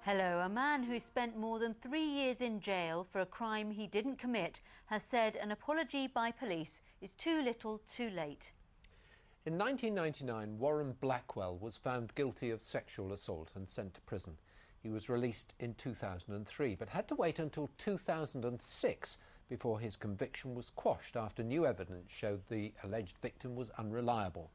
Hello. A man who spent more than 3 years in jail for a crime he didn't commit has said an apology by police is too little too late. In 1999, Warren Blackwell was found guilty of sexual assault and sent to prison. He was released in 2003, but had to wait until 2006 before his conviction was quashed after new evidence showed the alleged victim was unreliable.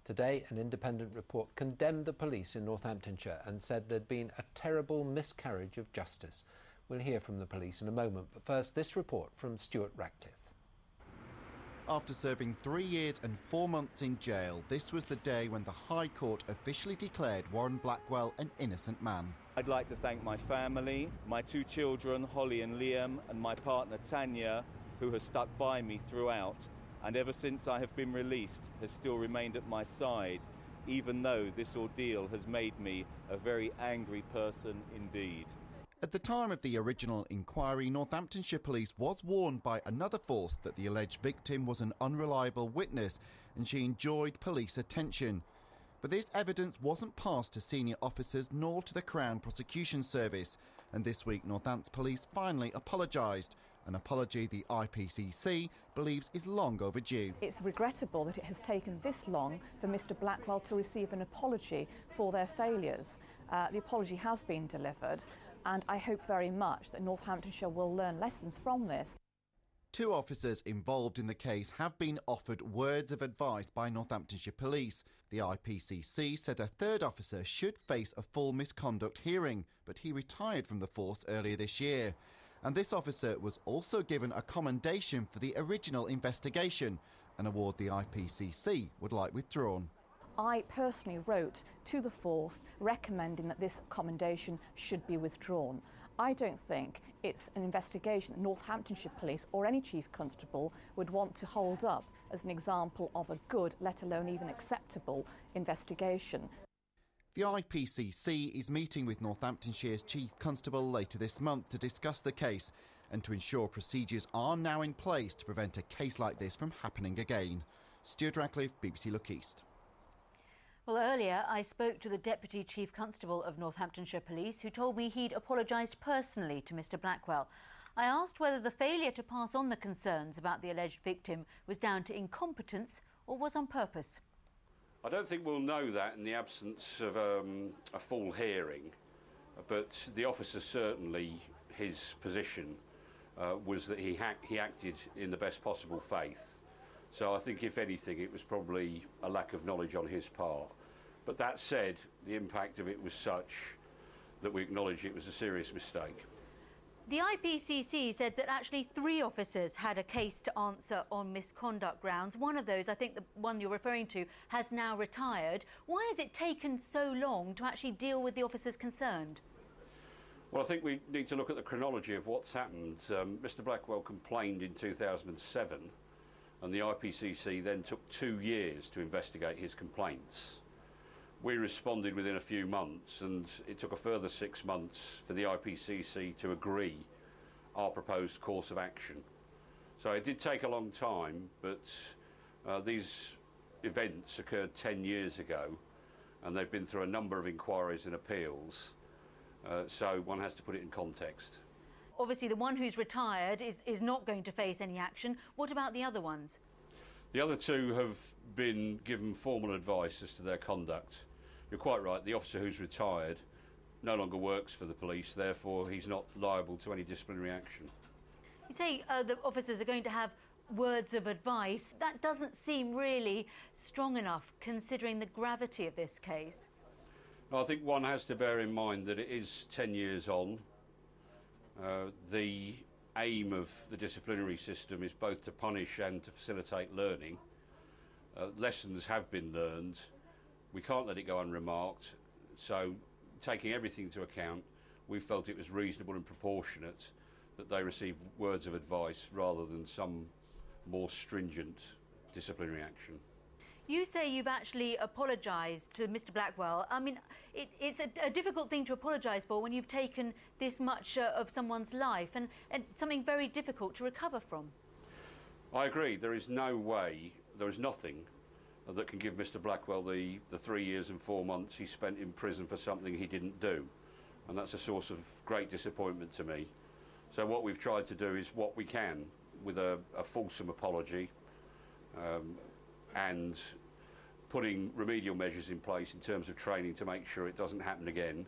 Today, an independent report condemned the police in Northamptonshire and said there'd been a terrible miscarriage of justice. We'll hear from the police in a moment, but first this report from Stuart Ratcliffe. After serving 3 years and 4 months in jail, this was the day when the High Court officially declared Warren Blackwell an innocent man. I'd like to thank my family, my 2 children, Holly and Liam, and my partner Tanya, who has stuck by me throughout, and ever since I have been released has still remained at my side, even though this ordeal has made me a very angry person indeed. At the time of the original inquiry, Northamptonshire Police was warned by another force that the alleged victim was an unreliable witness and she enjoyed police attention. But this evidence wasn't passed to senior officers nor to the Crown Prosecution Service. And this week, Northants Police finally apologised, an apology the IPCC believes is long overdue. It's regrettable that it has taken this long for Mr Blackwell to receive an apology for their failures. The apology has been delivered, and I hope very much that Northamptonshire will learn lessons from this. 2 officers involved in the case have been offered words of advice by Northamptonshire Police. The IPCC said a 3rd officer should face a full misconduct hearing, but he retired from the force earlier this year. And this officer was also given a commendation for the original investigation, an award the IPCC would like withdrawn. I personally wrote to the force recommending that this commendation should be withdrawn. I don't think it's an investigation that Northamptonshire Police or any Chief Constable would want to hold up as an example of a good, let alone even acceptable, investigation. The IPCC is meeting with Northamptonshire's Chief Constable later this month to discuss the case and to ensure procedures are now in place to prevent a case like this from happening again. Stuart Ratcliffe, BBC Look East. Well, earlier I spoke to the Deputy Chief Constable of Northamptonshire Police, who told me he'd apologised personally to Mr Blackwell. I asked whether the failure to pass on the concerns about the alleged victim was down to incompetence or was on purpose. I don't think we'll know that in the absence of a full hearing, but the officer certainly, his position was that he acted in the best possible faith. So I think, if anything, it was probably a lack of knowledge on his part. But that said, the impact of it was such that we acknowledge it was a serious mistake. The IPCC said that actually 3 officers had a case to answer on misconduct grounds. One of those, I think the one you're referring to, has now retired. Why has it taken so long to actually deal with the officers concerned? Well, I think we need to look at the chronology of what's happened. Mr Blackwell complained in 2007, and the IPCC then took 2 years to investigate his complaints. We responded within a few months, and it took a further 6 months for the IPCC to agree our proposed course of action. So it did take a long time, but these events occurred 10 years ago, and they've been through a number of inquiries and appeals, so one has to put it in context. Obviously, the one who's retired is not going to face any action. What about the other ones? The other 2 have been given formal advice as to their conduct. You're quite right, the officer who's retired no longer works for the police, therefore he's not liable to any disciplinary action. You say the officers are going to have words of advice. That doesn't seem really strong enough, considering the gravity of this case. I think one has to bear in mind that it is 10 years on. The aim of the disciplinary system is both to punish and to facilitate learning. Lessons have been learned. We can't let it go unremarked. So, taking everything into account, we felt it was reasonable and proportionate that they receive words of advice rather than some more stringent disciplinary action. You say you've actually apologised to Mr Blackwell. I mean, it's a difficult thing to apologise for when you've taken this much of someone's life and something very difficult to recover from. I agree. There is no way, there is nothing that can give Mr Blackwell the 3 years and 4 months he spent in prison for something he didn't do. and that's a source of great disappointment to me. So what we've tried to do is what we can with a fulsome apology and putting remedial measures in place in terms of training to make sure it doesn't happen again,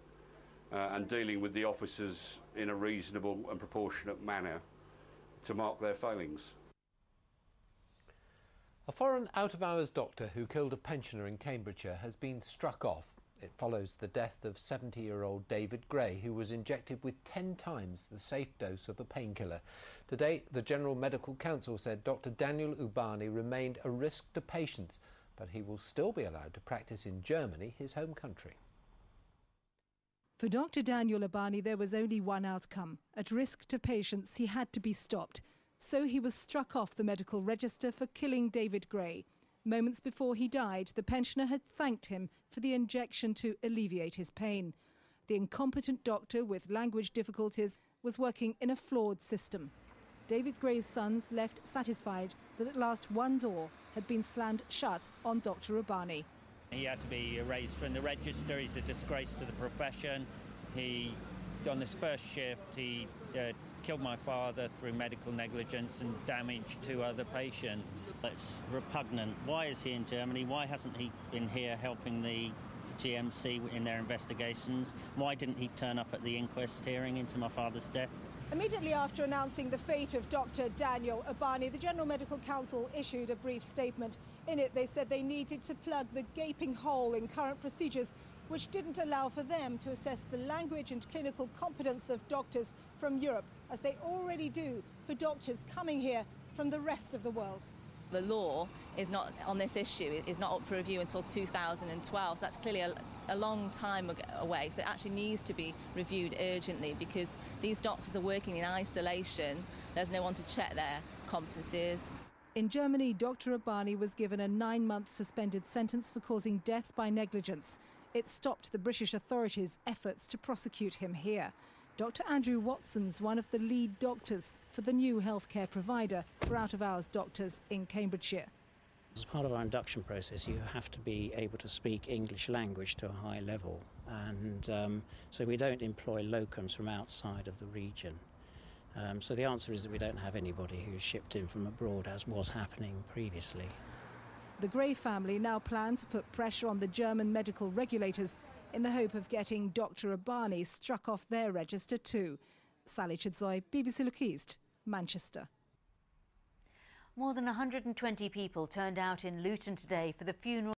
and dealing with the officers in a reasonable and proportionate manner to mark their failings. A foreign out-of-hours doctor who killed a pensioner in Cambridgeshire has been struck off. It follows the death of 70-year-old David Gray, who was injected with 10 times the safe dose of a painkiller. Today, the General Medical Council said Dr. Daniel Ubani remained a risk to patients, but he will still be allowed to practice in Germany, his home country. For Dr. Daniel Ubani, there was only one outcome. At risk to patients, he had to be stopped. So he was struck off the medical register for killing David Gray. Moments before he died, the pensioner had thanked him for the injection to alleviate his pain. The incompetent doctor with language difficulties was working in a flawed system. David Gray's sons left satisfied that at last one door had been slammed shut on Dr. Ubani. He had to be erased from the register. He's a disgrace to the profession. On his first shift, he killed my father through medical negligence and damaged 2 other patients. It's repugnant. Why is he in Germany? Why hasn't he been here helping the GMC in their investigations? Why didn't he turn up at the inquest hearing into my father's death? Immediately after announcing the fate of Dr. Daniel Ubani, the General Medical Council issued a brief statement. In it, they said they needed to plug the gaping hole in current procedures, which didn't allow for them to assess the language and clinical competence of doctors from Europe, as they already do for doctors coming here from the rest of the world. The law is not on this issue, is not up for review until 2012, so that's clearly a long time away. So it actually needs to be reviewed urgently, because these doctors are working in isolation. There's no one to check their competencies. In Germany, Dr. Ubani was given a 9-month suspended sentence for causing death by negligence. It stopped the British authorities' efforts to prosecute him here. Dr. Andrew Watson's one of the lead doctors for the new healthcare provider for out-of-hours doctors in Cambridgeshire. As part of our induction process, you have to be able to speak English language to a high level, and so we don't employ locums from outside of the region. So the answer is that we don't have anybody who's shipped in from abroad, as was happening previously. The Gray family now plan to put pressure on the German medical regulators in the hope of getting Dr. Ubani struck off their register too. Sally Chidzoy, BBC Look East, Manchester. More than 120 people turned out in Luton today for the funeral